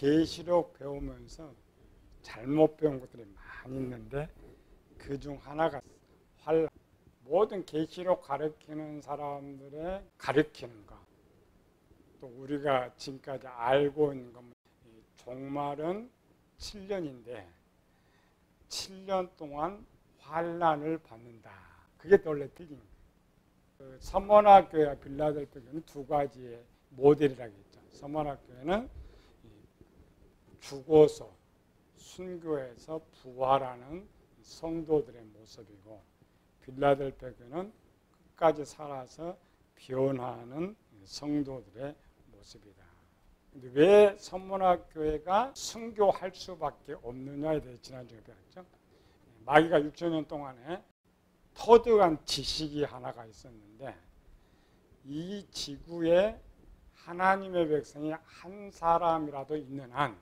계시록 배우면서 잘못 배운 것들이 많이 있는데 그 중 하나가 환란. 모든 계시록 가르치는 사람들의 가르치는 거, 또 우리가 지금까지 알고 있는 것, 종말은 7년인데 7년 동안 환란을 받는다. 그게 원래 틀린 거예요. 그 서머나 교회와 빌라델피아 교회는 두 가지의 모델이라고 했죠. 서머나 교회는 죽어서 순교해서 부활하는 성도들의 모습이고, 빌라델피아 교회는 끝까지 살아서 변화하는 성도들의 모습이다. 근데 왜 서머나 교회가 순교할 수밖에 없느냐에 대해 지난주에 배웠죠. 마귀가 6천년 동안에 터득한 지식이 하나가 있었는데, 이 지구에 하나님의 백성이 한 사람이라도 있는 한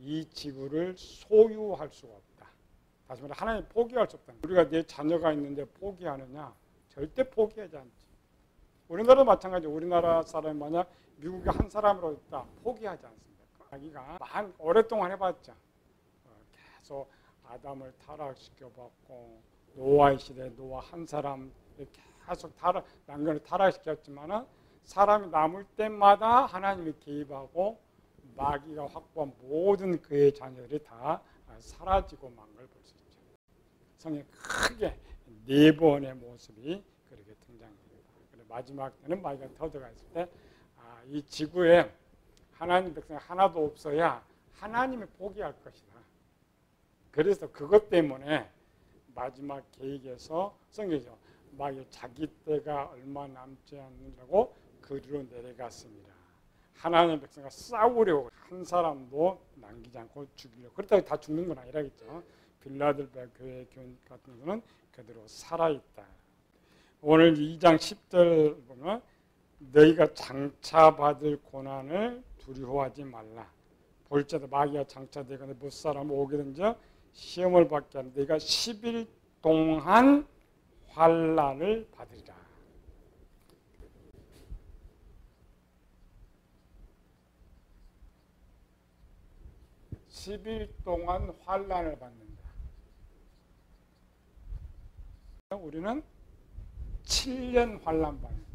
이 지구를 소유할 수가 없다. 다시 말해 하나님 포기할 수 없다. 우리가 내 자녀가 있는데 포기하느냐? 절대 포기하지 않지. 우리나라도 마찬가지. 우리나라 사람이 만약 미국에 한 사람으로 있다, 포기하지 않습니다. 자기가 오랫동안 해봤자 계속 아담을 타락시켜봤고, 노아의 시대에 노아 한 사람 계속 남편을 타락시켰지만은 사람이 남을 때마다 하나님이 개입하고 마귀가 확보한 모든 그의 자녀들이 다 사라지고 만 걸 볼 수 있죠. 성경 크게 4번의 모습이 그렇게 등장합니다. 마지막 때는 마귀가 터득했을 때 이 지구에 하나님 백성이 하나도 없어야 하나님이 포기할 것이다. 그래서 그것 때문에 마지막 계획에서 성경이죠. 마귀 자기 때가 얼마 남지 않는다고 그리로 내려갔습니다. 하나님의 백성과 싸우려고 한 사람도 남기지 않고 죽이려고. 그렇다고 다 죽는 건 아니라겠죠. 빌라델피아 교회 같은 경우는 그대로 살아있다. 오늘 2장 10절 보면 너희가 장차받을 고난을 두려워하지 말라. 볼지어다 마귀가 장차되거나 못 사람 오게든지 시험을 받게 하는 너희가 10일 동안 환난을 받으리라. 10일 동안 환난을 받는다. 우리는 7년 환난 받는다.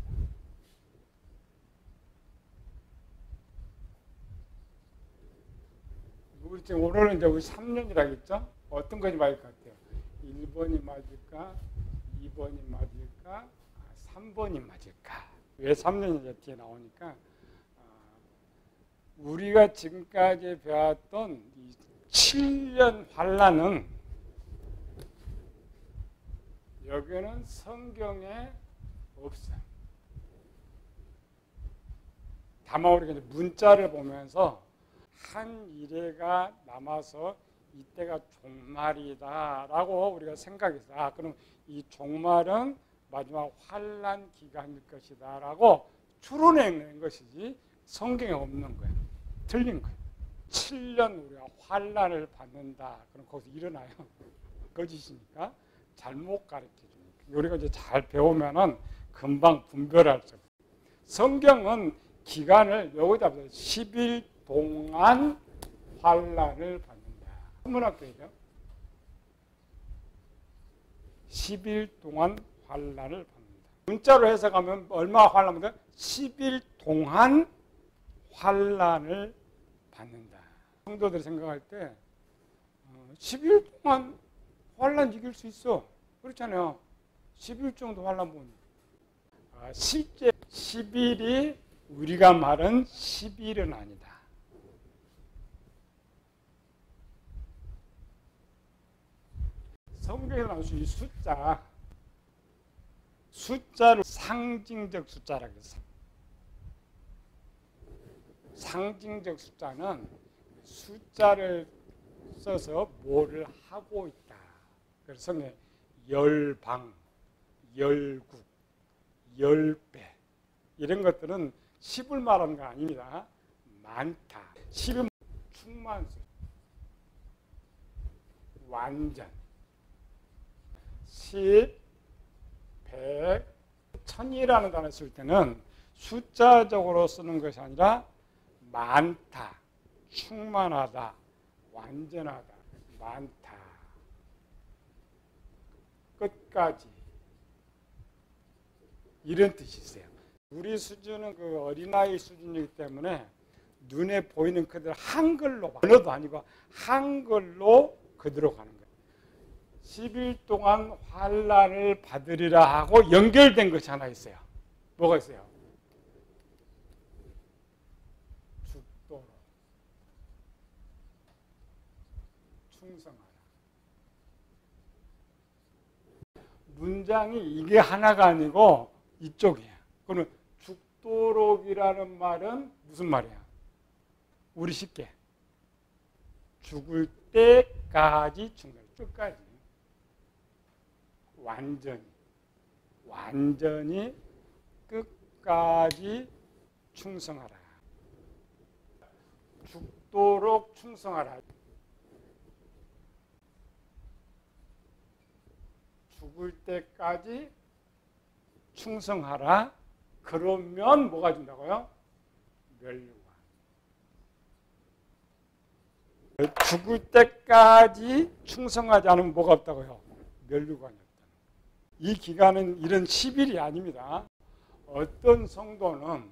우리 지금 오늘은 이제 우리 3년이라겠죠? 어떤 것이 맞을 것 같아요? 1번이 맞을까? 2번이 맞을까? 3번이 맞을까? 왜 3년이 뒤에 나오니까 우리가 지금까지 배웠던 이 7년 환난은 여기는 성경에 없어요. 다만 우리가 이제 문자를 보면서 한 이래가 남아서 이때가 종말이다라고 우리가 생각했어요. 그럼 이 종말은 마지막 환난 기간일 것이다라고 추론해낸 것이지 성경에 없는 거예요. 틀린 거예요. 7년 우리가 환난을 받는다. 그럼 거기서 일어나요. 거짓이니까 잘못 가르쳐 줍니다. 우리가 이제 잘 배우면은 금방 분별할 수 있어요. 성경은 기간을 여기다 10일 동안 환난을 받는다. 천문학교죠. 10일 동안 환난을 받는다. 문자로 해석하면 얼마 환난 받는다? 10일 동안 환난을 받는다. 성도들이 생각할 때 10일 동안 환난 이길 수 있어. 그렇잖아요. 10일 정도 환난 보니. 실제 10일이 우리가 말한 10일은 아니다. 성경에서 나올 수 있는 숫자를 상징적 숫자라고 했어요. 상징적 숫자는 숫자를 써서 뭐를 하고 있다. 그래서 성경에 열방, 열국, 열배 이런 것들은 10을 말하는 거 아닙니다. 많다. 10은 충만수, 완전. 10, 100, 1000이라는 단어 쓸 때는 숫자적으로 쓰는 것이 아니라 많다, 충만하다, 완전하다, 많다, 끝까지 이런 뜻이 있어요. 우리 수준은 그 어린아이 수준이기 때문에 눈에 보이는 그대로 한글로, 언어도 아니고 한글로 그대로 가는 거예요. 10일 동안 환난을 받으리라 하고 연결된 것이 하나 있어요. 뭐가 있어요? 죽도록 충성하라. 문장이 이게 하나가 아니고 이쪽이에요. 그러면 죽도록이라는 말은 무슨 말이야? 우리 쉽게 죽을 때까지 충성, 끝까지 완전히 끝까지 충성하라. 죽도록 충성하라. 죽을 때까지 충성하라. 그러면 뭐가 준다고요? 멸류관. 죽을 때까지 충성하지 않으면 뭐가 없다고요? 멸류관이 없다는 거예요. 이 기간은 이런 10일이 아닙니다. 어떤 성도는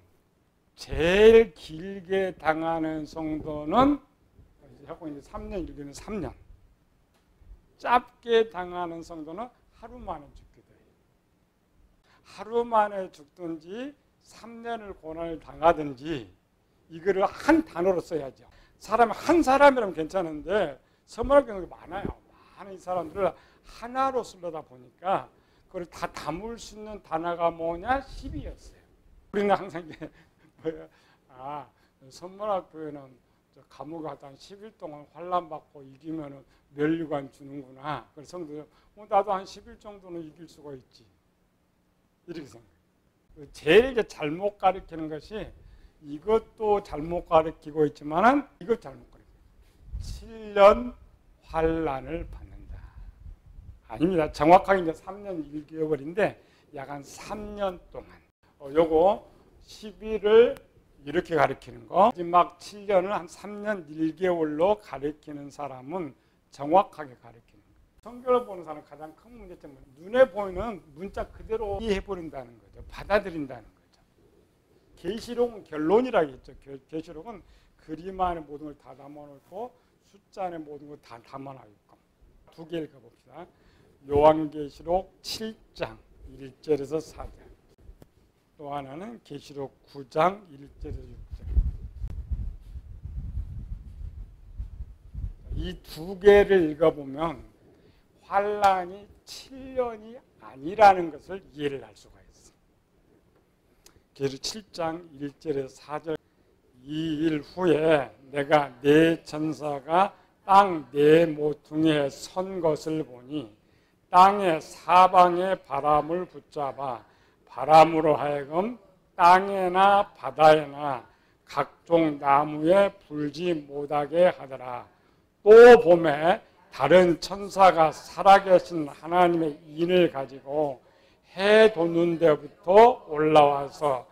제일 길게 당하는 성도는 하고 이제 3년, 6개는 3년. 짧게 당하는 성도는 하루 만에 죽기도 해요. 하루 만에 죽든지 3년을 고난을 당하든지 이거를 한 단어로 써야죠. 사람 한 사람이라면 괜찮은데 서문학 경우가 많아요. 많은 사람들을 하나로 쓰려다 보니까 그걸 다 담을 수 있는 단어가 뭐냐? 10이었어요. 우리는 항상 이제 선문학교에는 감옥에 갔다 한 10일 동안 환난받고 이기면 멸류관 주는구나. 그래서 성도들 나도 한 10일 정도는 이길 수가 있지. 이렇게 생각해요. 제일 이제 잘못 가르치는 것이 이것도 잘못 가르치고 있지만은 이것 잘못 가르쳐요. 7년 환난을 받는다. 아닙니다. 정확하게 이제 3년 1개월인데 약 한 3년 동안. 요거 10일을 이렇게 가르치는 거. 마지막 7년을 한 3년 1개월로 가르치는 사람은 정확하게 가르치는 거예요. 성경을 보는 사람은 가장 큰 문제점은 눈에 보이는 문자 그대로 이해해버린다는 거죠. 받아들인다는 거죠. 계시록은 결론이라고 했죠. 계시록은 그림 안에 모든 걸 다 담아놓고 숫자 안에 모든 걸 다 담아놔 있고. 두 개 읽어봅시다. 요한계시록 7장 1절에서 4절. 또 하나는 계시록 9장 1절에서 6절. 이 두 개를 읽어보면 환난이 7년이 아니라는 것을 이해를 할 수가 있어요. 계시록 7장 1절에서 4절. 이 일 후에 내가 네 천사가 땅 네 모퉁이에 선 것을 보니 땅의 사방의 바람을 붙잡아 바람으로 하여금 땅에나 바다에나 각종 나무에 불지 못하게 하더라. 또 봄에 다른 천사가 살아계신 하나님의 인을 가지고 해 돋는 데부터 올라와서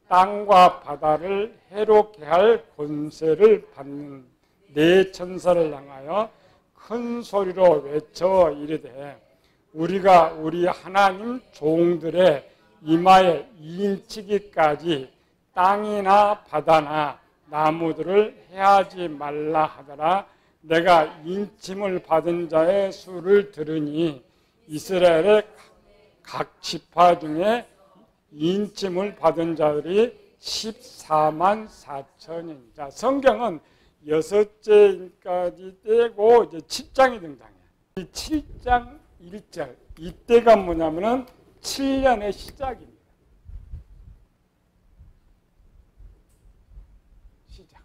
땅과 바다를 해롭게 할 권세를 받는 네 천사를 향하여 큰 소리로 외쳐 이르되 우리가 우리 하나님 종들의 이마에 인치기까지 땅이나 바다나 나무들을 해하지 말라 하더라. 내가 인침을 받은 자의 수를 들으니 이스라엘의 각 지파 중에 인침을 받은 자들이 14만 4천인. 자, 성경은 6제까지 떼고 이제 7장이 등장해요. 이 7장 1절 이때가 뭐냐면은 7년의 시작입니다. 시작.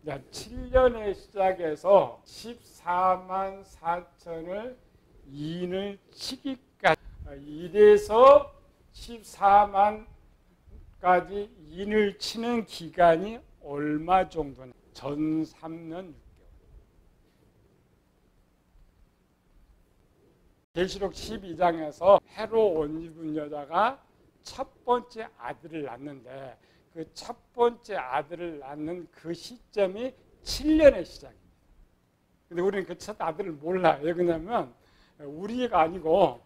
자, 7년의 시작에서 14만 4천을 인을 치기까지 이래서 14만까지 인을 치는 기간이 얼마 정도냐? 전 3년 6개월. 계시록 12장에서 헤롯 온 입은 여자가 첫 번째 아들을 낳는데 그 첫 번째 아들을 낳는 그 시점이 7년의 시작입니다. 근데 우리는 그 첫 아들을 몰라요. 왜 그러냐면 우리가 아니고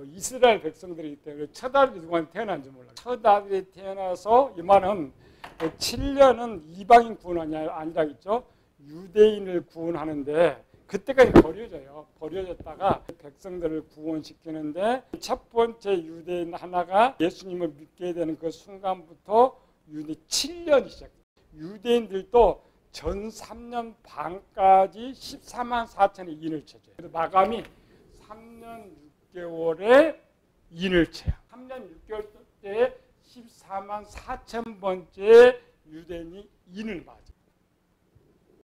이스라엘 백성들이기 때문에 첫 아들이 누구한테 태어난지 몰라요. 첫 아들이 태어나서 이 말은 7년은 이방인 구원이 아니라 있죠. 유대인을 구원하는데 그때까지 버려져요. 버려졌다가 백성들을 구원시키는데 첫 번째 유대인 하나가 예수님을 믿게 되는 그 순간부터 유대 7년이 시작돼요. 유대인들도 전 3년 반까지 14만 4천의 인을 쳐줘요. 그래서 마감이 3년 6개월에 인을 쳐요. 3년 6개월 때에 14만 4천 번째 유대인이 인을 맞아요.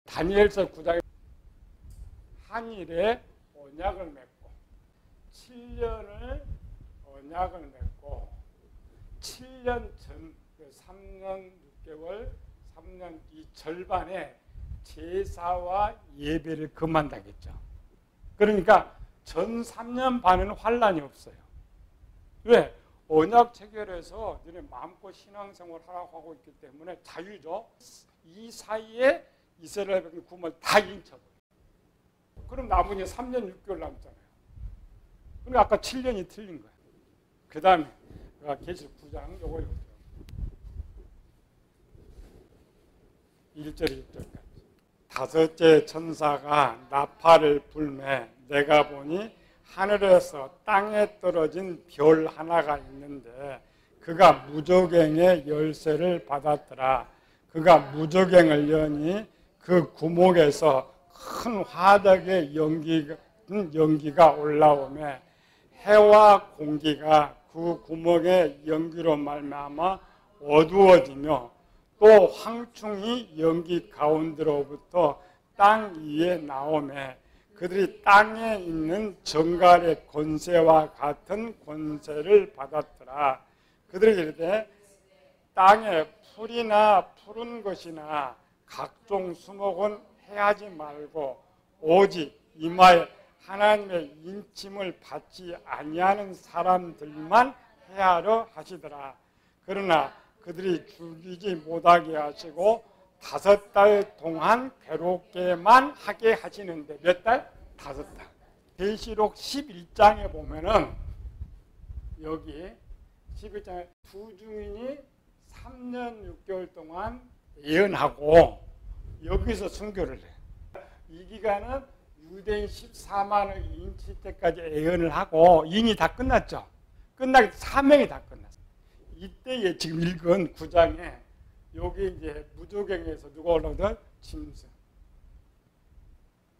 다니엘서 9장에 한일에 언약을 맺고 7년을 언약을 맺고 7년 전 3년 6개월 3년 이 절반에 제사와 예배를 금한다겠죠. 그러니까 전 3년 반에는 환란이 없어요. 왜? 언약 체결해서 너네 마음껏 신앙생활 하라고 하고 있기 때문에 자유죠. 이 사이에 이스라엘 백성 구원을 다 인쳐버려요. 그럼 남은 3년 6개월 남잖아요. 그러니까 아까 7년이 틀린 거예요. 그 다음에 계시록 9장 요거요. 1절 2절까지. 다섯째 천사가 나팔을 불매 내가 보니 하늘에서 땅에 떨어진 별 하나가 있는데 그가 무저갱의 열쇠를 받았더라. 그가 무저갱을 여니 그 구멍에서 큰 화덕의 연기가 올라오며 해와 공기가 그 구멍의 연기로 말미암아 어두워지며 또 황충이 연기 가운데로부터 땅 위에 나오며 그들이 땅에 있는 정갈의 권세와 같은 권세를 받았더라. 그들이 이르되 땅에 풀이나 푸른 것이나 각종 수목은 해하지 말고 오직 이마에 하나님의 인침을 받지 아니하는 사람들만 해하려 하시더라. 그러나 그들이 죽이지 못하게 하시고 5달 동안 괴롭게만 하게 하시는데 몇 달? 5달. 계시록 11장에 보면은 여기 11장에 두 증인이 3년 6개월 동안 예언하고 여기서 순교를 해요. 이 기간은 유대인 14만을 인칠 때까지 예언을 하고 인이 다 끝났죠. 끝나기 사명이 다 끝났어요. 이때에 지금 읽은 9장에 여기 이제 무저갱에서 누가 올라오든 짐승.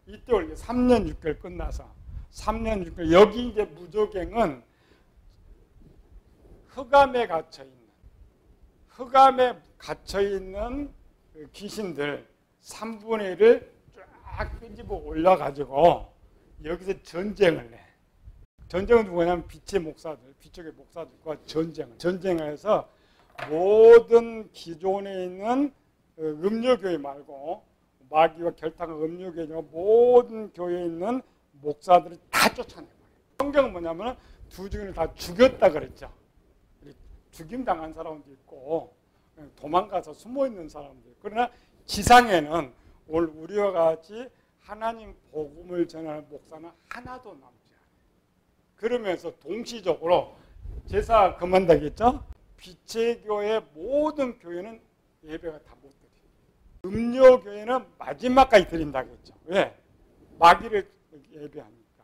이때 올게 3년 6개월 끝나서 3년 6개월 여기 이제 무저갱은 흑암에 갇혀 있는 귀신들 3분의 1을 쫙 끄집어 올려가지고 여기서 전쟁을 해. 전쟁은 누구냐면 빛의 목사들, 빛쪽의 목사들과 전쟁해서 모든 기존에 있는 음료교회 말고 마귀와 결탁한 음료교회 모든 교회에 있는 목사들을 다 쫓아내버려요. 성경은 뭐냐면 두 증인을 다 죽였다 그랬죠. 죽임당한 사람도 있고 도망가서 숨어있는 사람도 있고 그러나 지상에는 오늘 우리와 같이 하나님 복음을 전하는 목사는 하나도 남지 않아요. 그러면서 동시적으로 제사 그만다겠죠? 빛의 교회 모든 교회는 예배가 다 못 드려요. 음료 교회는 마지막까지 드린다겠죠. 왜? 마귀를 예배하니까.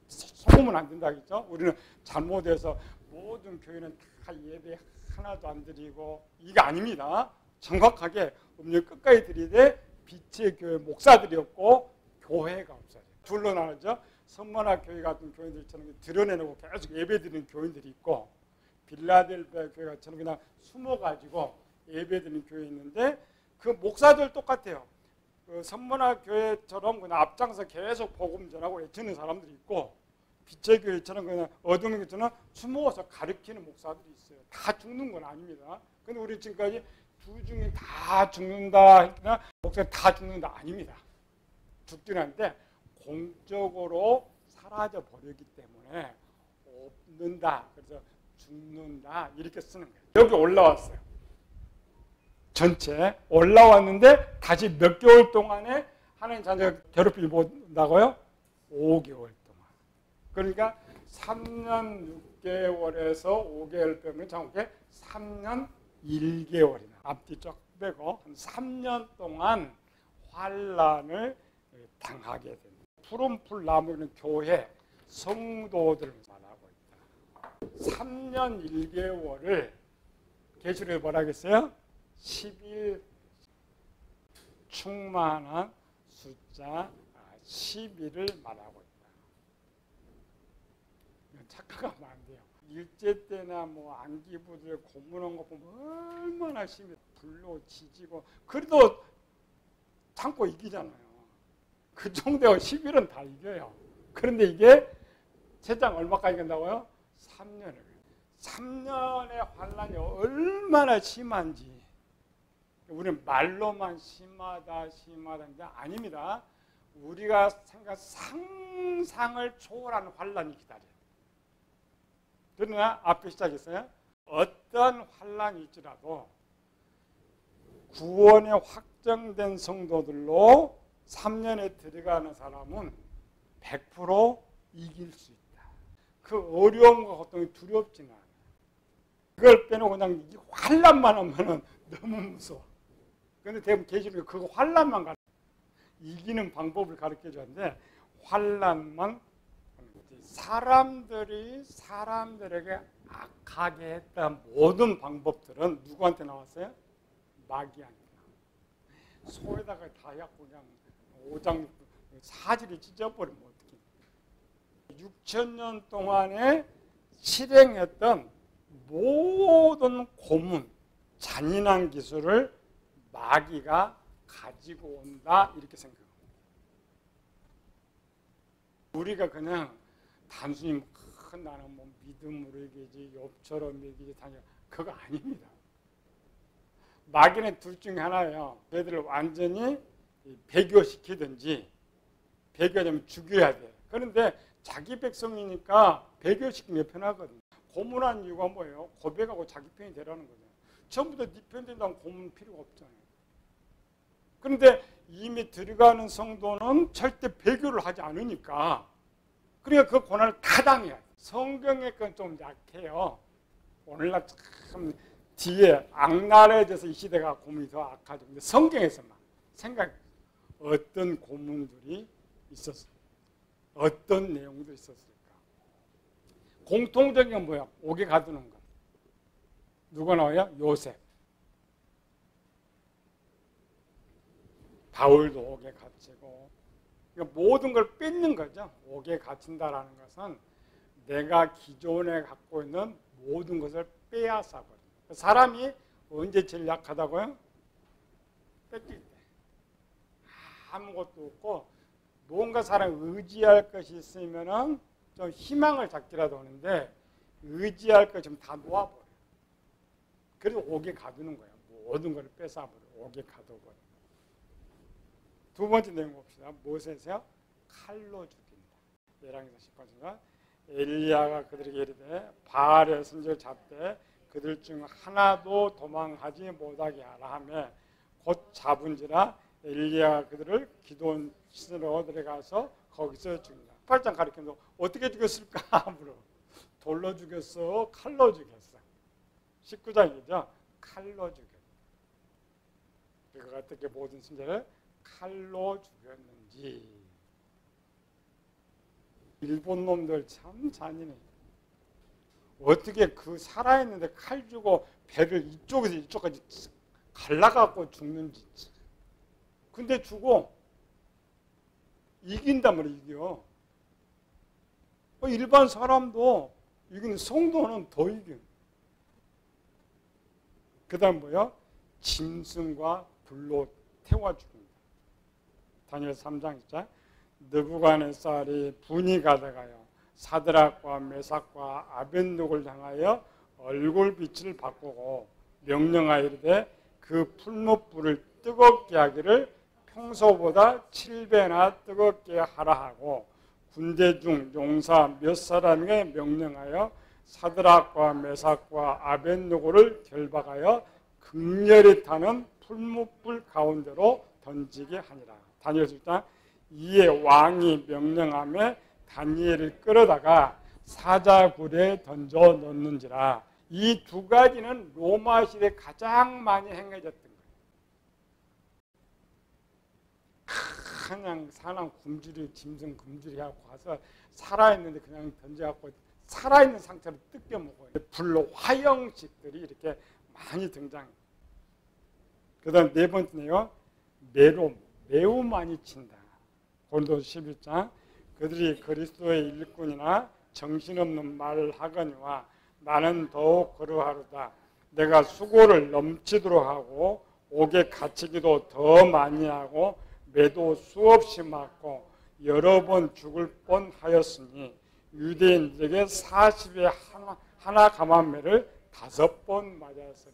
소금은 안 된다겠죠? 우리는 잘못해서 모든 교회는 다 예배 하나도 안 드리고 이게 아닙니다. 정확하게 음료 끝까지 드리되 빛의 교회 목사들이었고 교회가 없어요. 둘로 나누죠. 선문화 교회 같은 교인들처럼 드러내놓고 계속 예배 드리는 교인들이 있고 빌라델비아 교회 같처럼 그냥 숨어가지고 예배 드리는 교회 있는데 그 목사들 똑같아요. 그 선문화 교회처럼 그냥 앞장서 계속 복음 전하고 외치는 사람들이 있고 빛의 교회처럼 그냥 어두운 교회처럼 숨어서 가르치는 목사들이 있어요. 다 죽는 건 아닙니다. 근데 우리 지금까지 두 중에 다 죽는다 했으나 목사님 다 죽는다 아닙니다. 죽긴 한데 공적으로 사라져 버리기 때문에 없는다. 그래서 죽는다 이렇게 쓰는 거예요. 여기 올라왔어요. 전체 올라왔는데 다시 몇 개월 동안에 하나님 자녀가 괴롭히지 못한다고요? 5개월 동안. 그러니까 3년 6개월에서 5개월 빼면 정확히 3년 1개월이나 앞뒤 쫙 빼고 3년 동안 환난을 당하게 됩니다. 푸른 풀 나무는 교회 성도들을 말하고 있다. 3년 1개월을 계시록에 뭐라 하겠어요? 10일 충만한 숫자 10일을 말하고 있다. 착각하면 안 돼요. 일제 때나 뭐 안기부들 고문한 거 보면 얼마나 심해. 불로 지지고 그래도 참고 이기잖아요. 그 정도가 10일은 다 이겨요. 그런데 이게 최장 얼마까지 간다고요? 3년을. 3년의 환난이 얼마나 심한지 우리는 말로만 심하다 심하다인데 아닙니다. 우리가 생각 상상을 초월하는 환난이 기다려요. 그러나 앞에 시작했어요. 어떤 환난이 있더라도 구원에 확정된 성도들로 3년에 들어가는 사람은 100% 이길 수 있다. 그 어려움과 고통이 두렵지는 않아요. 그걸 빼놓고 그냥 환난만 하면 너무 무서워. 그런데 대부분 계시록에 그 환난만 이기는 방법을 가르쳐 줬는데 환난만 사람들에게 악하게 했던 모든 방법들은 누구한테 나왔어요? 마귀한테 나왔어요. 소에다가 다 해갖고 그냥 5장 사지를 찢어버리면 어떡해. 6,000년 동안에 실행했던 모든 고문, 잔인한 기술을 마귀가 가지고 온다 이렇게 생각합니다. 우리가 그냥 단순히 나는 뭐 믿음으로 이기지 욥처럼 이기지 다녀 그거 아닙니다. 마귀는 둘 중에 하나예요. 걔들을 완전히 배교시키든지 배교하면 죽여야 돼. 그런데 자기 백성이니까 배교시키면 편하거든요. 고문한 이유가 뭐예요? 고백하고 자기 편이 되라는 거죠. 처음부터 네 편 된다면 고문 필요가 없잖아요. 그런데 이미 들어가는 성도는 절대 배교를 하지 않으니까 그러니까 그 고난을 다 당해야 돼. 성경의 건 좀 약해요. 오늘날 참 뒤에 악날에 대해서 이 시대가 고문이 더 악하죠. 근데 성경에서만 생각 어떤 고문들이 있었을까? 어떤 내용도 있었을까? 공통적인 건 뭐야? 옥에 가두는 것. 누가 나와요? 요셉. 바울도 옥에 갇히고 그러니까 모든 걸 뺏는 거죠. 옥에 갇힌다라는 것은 내가 기존에 갖고 있는 모든 것을 빼앗아 버립니다. 사람이 언제 제일 약하다고요? 뺏길 때. 아무것도 없고 뭔가 사람이 의지할 것이 있으면은 좀 희망을 잡기라도 하는데 의지할 것 좀 다 놓아버려요. 그래서 옥에 가두는 거예요. 모든 걸 뺏어버려요. 옥에 가둬버려요. 두 번째 내용 봅시다. 무엇에서요? 칼로 죽인다. 열왕기상 18장 엘리야가 그들에게 이르되 바알의 선지를 잡되 그들 중 하나도 도망하지 못하게 하라 하며 곧 잡은지라 엘리야가 그들을 기돈 시내로 들어가서 거기서 죽인다. 8장 가르치면서 어떻게 죽였을까 물어. 돌로 죽였어? 칼로 죽였어? 19장이죠. 칼로 죽였다. 그가 어떻게 모든 순자를 칼로 죽였는지. 일본 놈들 참 잔인해. 어떻게 그 살아있는데 칼 주고 배를 이쪽에서 이쪽까지 갈라갖고 죽는지. 근데 죽어. 이긴단 말이야, 이겨. 일반 사람도 이기는 성도는 더 이겨. 그 다음 뭐야? 짐승과 불로 태워 죽인다. 다니엘 3장 있죠. 느부갓네살이 분이 가다가요. 사드락과 메삭과 아벳느고를 향하여 얼굴빛을 바꾸고 명령하여 이르되 그 풀무불을 뜨겁게 하기를 평소보다 7배나 뜨겁게 하라 하고 군대 중 용사 몇 사람에게 명령하여 사드락과 메삭과 아벳느고를 결박하여 극렬히 타는 풀무불 가운데로 던지게 하니라. 다니엘 7장 이에 왕이 명령하며 다니엘을 끌어다가 사자굴에 던져 넣는지라. 이 두 가지는 로마 시대에 가장 많이 행해졌던 거예요. 그냥 사람 굶주리 짐승 굶주리 하고 가서 살아있는데 그냥 던져갖고 살아있는 상태로 뜯겨 먹어요. 불로 화형식들이 이렇게 많이 등장해요. 그 다음 네 번째는요, 매우 많이 친다. 고린도서 11장 그들이 그리스도의 일꾼이나 정신없는 말을 하거니와 나는 더욱 그러하로다. 내가 수고를 넘치도록 하고 옥에 갇히기도 더 많이 하고 매도 수없이 맞고 여러 번 죽을 뻔하였으니 유대인들에게 40에 하나 감한매를 5번 맞았으며.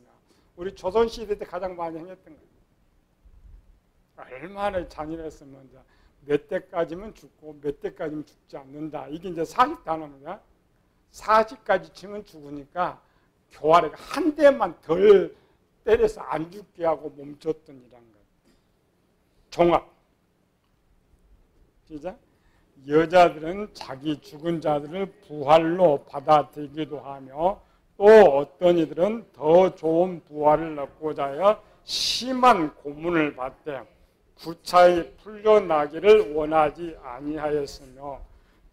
우리 조선시대 때 가장 많이 행했던 거예요. 얼마나 잔인했으면 몇 대까지면 죽고 몇 대까지면 죽지 않는다. 이게 이제 40단어입니다. 40까지 치면 죽으니까 교활하게 한 대만 덜 때려서 안 죽게 하고 멈췄던 이란 것. 종합. 시작. 여자들은 자기 죽은 자들을 부활로 받아들이기도 하며 또 어떤 이들은 더 좋은 부활을 얻고자 하여 심한 고문을 받되 구차히 풀려나기를 원하지 아니하였으며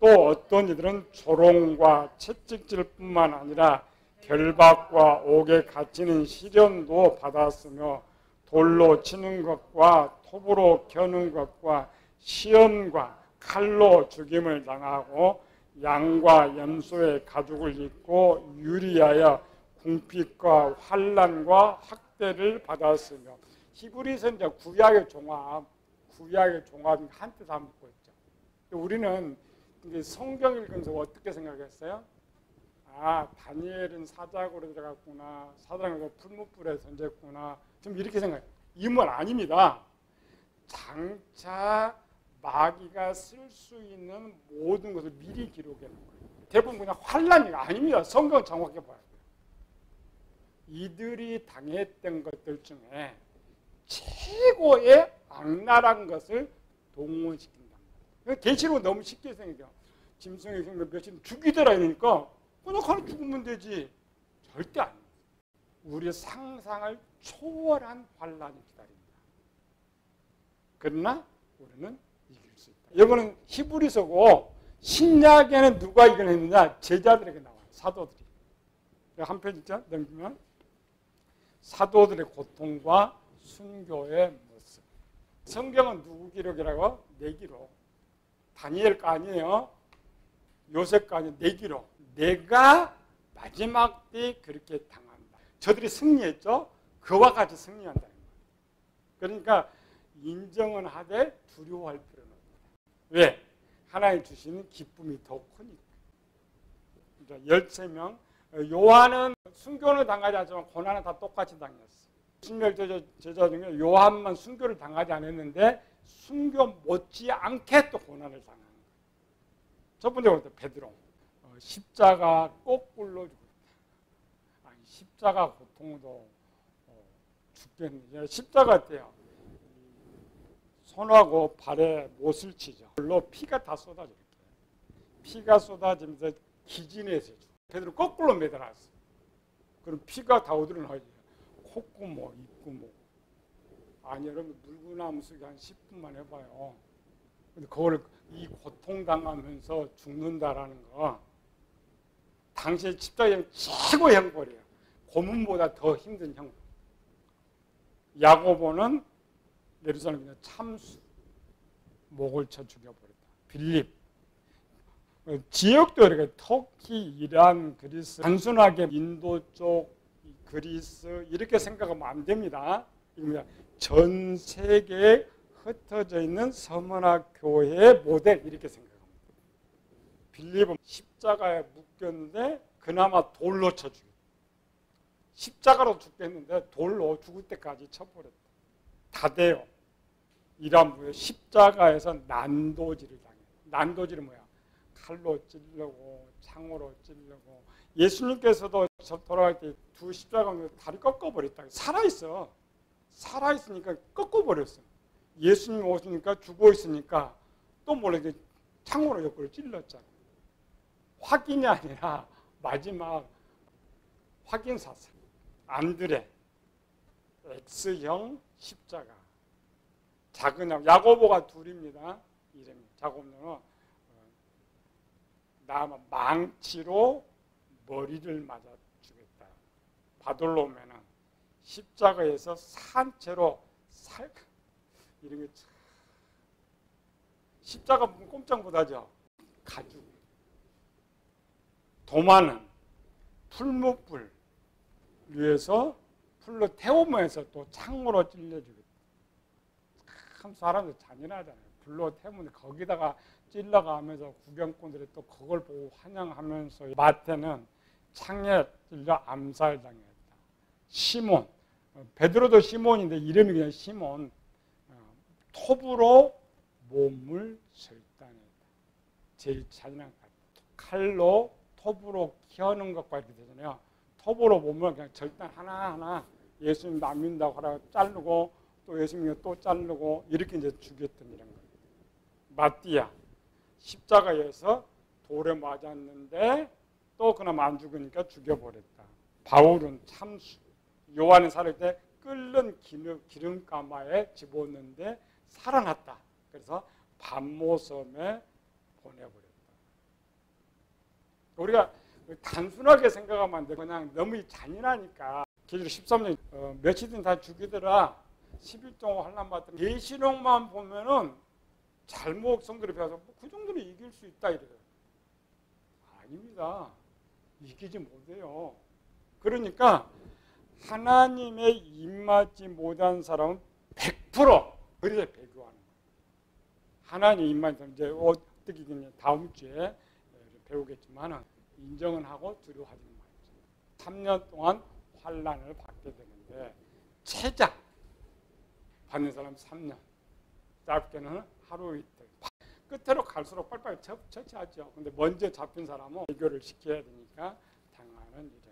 또 어떤 이들은 조롱과 채찍질뿐만 아니라 결박과 옥에 갇히는 시련도 받았으며 돌로 치는 것과 톱으로 겨는 것과 시험과 칼로 죽임을 당하고 양과 염소의 가죽을 입고 유리하여 궁핍과 환난과 학대를 받았으며. 히브리서 이제 구약의 종합이 한뜻 담고 있죠. 우리는 성경 읽으면서 어떻게 생각했어요? 아, 다니엘은 사자굴에 들어갔구나, 사자굴에서 풀무불에 던졌구나, 좀 이렇게 생각해요. 이 말 아닙니다. 장차 마귀가 쓸 수 있는 모든 것을 미리 기록해 놓은 거예요. 대부분 그냥 환란이 아닙니다. 성경을 정확히 봐야 돼요. 이들이 당했던 것들 중에 최고의 악랄한 것을 동원시킨다. 계시록 너무 쉽게 생겨. 짐승의 생명 몇십 죽이더라 이러니까 그냥 하나 죽으면 되지. 절대 아닙니다. 우리의 상상을 초월한 환란이 기다립니다. 그러나 우리는 이길 수 있다. 이거는 히브리서고 신약에는 누가 이겨냈느냐? 제자들에게 나와요. 사도들이. 한 페이지 넘기면 사도들의 고통과 순교의 모습. 성경은 누구 기록이라고? 내 기록. 다니엘 거 아니에요. 요셉 거 아니에요. 내 기록. 내가 마지막 때 그렇게 당한다. 저들이 승리했죠? 그와 같이 승리한다는 거예요. 그러니까 인정은 하되 두려워할 필요는 없다. 왜? 하나님 주시는 기쁨이 더 크니까. 13명. 요한은 순교를 당하지 않지만 고난은 다 똑같이 당했어. 신명 제자 중에 요한만 순교를 당하지 않았는데 순교 못지않게 또 고난을 당하는 거예요. 첫 번째부터 베드로. 십자가 거꾸로 죽었다. 아니, 십자가 고통도 죽겠는데 십자가 때요. 손하고 발에 못을 치죠. 물로 피가 다 쏟아져. 피가 쏟아지면서 기진해서 베드로 거꾸로 매달았어. 그럼 피가 다 어디로 나오지? 콧구멍, 입구멍. 아니 여러분 물구나무 쓰기 한 10분만 해봐요. 근데 그걸 이 고통당하면서 죽는다라는 거 당시에 십자가의 최고의 형벌이에요. 고문보다 더 힘든 형벌. 야고보는 예루살렘에 참수 목을 쳐 죽여버렸다. 빌립 지역도 이렇게 터키, 이란, 그리스 단순하게 인도 쪽 그리스 이렇게 생각하면 안 됩니다. 전 세계에 흩어져 있는 서머나 교회의 모델 이렇게 생각합니다. 빌립은 십자가에 묶였는데 그나마 돌로 쳐 죽였다. 십자가로 죽겠는데 돌로 죽을 때까지 쳐버렸다. 다데요 이란 부에 십자가에서 난도질을 당해요. 난도질은 뭐야? 칼로 찔르고 창으로 찔르고 예수님께서도 돌아갈 때 두 십자가 다리 꺾어버렸다. 살아있어. 살아있으니까 꺾어버렸어. 예수님 오시니까 죽어있으니까 또 모르게 창으로 옆구리 찔렀잖아. 확인이 아니라 마지막 확인 사살. 안드레 X형 십자가. 작은 야고보가 둘입니다. 이름이 야고보는 나 망치로 머리를 맞아 주겠다. 바돌로메는 십자가에서 산채로 이런 게 십자가 꼼짝 못하죠. 가죽. 도마는 풀무불 위에서 풀로 태우면서 또 창으로 찔러주겠다. 참 사람들 잔인하잖아요. 불로 태우면 거기다가 찔러가면서 구경꾼들이 또 그걸 보고 환영하면서 마태는 창에 찔러 암살당했다. 시몬, 베드로도 시몬인데 이름이 그냥 시몬. 톱으로 몸을 절단했다. 제일 잔인한 것. 칼로 톱으로 키우는 것과 이렇게 되잖아요. 톱으로 몸을 그냥 절단 하나하나 예수님 남긴다고 하다가 자르고 또 예수님이 또 자르고 이렇게 이제 죽였던 이런 거예요. 마띠아 십자가에서 돌에 맞았는데 또 그나마 안 죽으니까 죽여버렸다. 바울은 참수. 요한이 살을 때 끓는 기름가마에 집었는데 살아났다. 그래서 밤모섬에 보내버렸다. 우리가 단순하게 생각하면 안 돼. 그냥 너무 잔인하니까. 계시록 13년 며칠은 다 죽이더라. 10일 동안 환난 받던 계시록만 보면은 잘못 성도를 배워서 그 정도로 이길 수 있다 이래요. 아닙니다. 이기지 못해요. 그러니까 하나님의 입맞지 못한 사람은 100% 그래서 배교하는 거예요. 하나님 입맞지 이제 어떻게 다음 주에 배우겠지만은 인정은 하고 두려워하지 말죠. 3년 동안 환난을 받게 되는데 최장 받는 사람 3년, 짧게는 하루 이틀. 끝으로 갈수록 빨리빨리 처치하죠. 근데 먼저 잡힌 사람은 해결을 시켜야 되니까 당하는 일이.